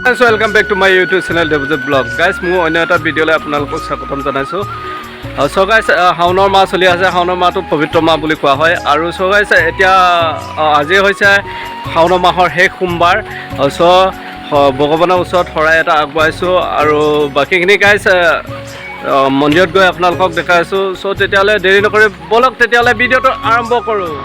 Welcome back to my YouTube channel Debajit Vlog. Guys, মই অন্য এটা ভিডিঅ'লৈ আপোনালোকক স্বাগতম জনাইছোঁ। So guys, শাওনৰ মাহ চলি আছে। শাওনৰ মাহটো পবিত্ৰ মাহ বুলি কোৱা হয়। আৰু so guys, এতিয়া আজি হৈছে শাওনৰ মাহৰ শেষ সোমবাৰ। So ভগৱানৰ ওচৰত শৰাই এটা আগবঢ়াইছোঁ আৰু বাকীখিনি guys মন্দিৰত গৈ আপোনালোকক দেখাইছোঁ। So তেতিয়াহ'লে দেৰি নকৰি বলক তেতিয়াহ'লে ভিডিঅ'টো আৰম্ভ কৰোঁ।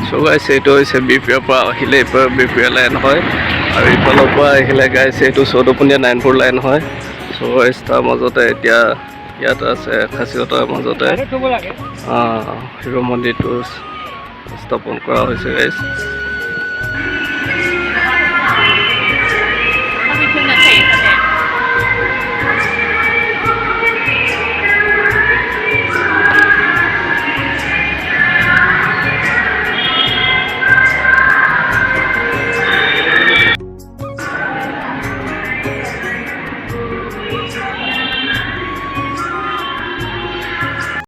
So guys, এইটো হৈছে বিপিৰ পৰা আহিলে এইফালে বিপিৰ লাইন হয় আৰু ইফালৰ পৰা আহিলে গাইছ এইটো 14 9 লাইন হয়। So guys, তাৰ মাজতে এতিয়া ইয়াত আছে খাচিয়তৰ মাজতে শিৱ মন্দিৰটো স্থাপন কৰা হৈছে গাইছ।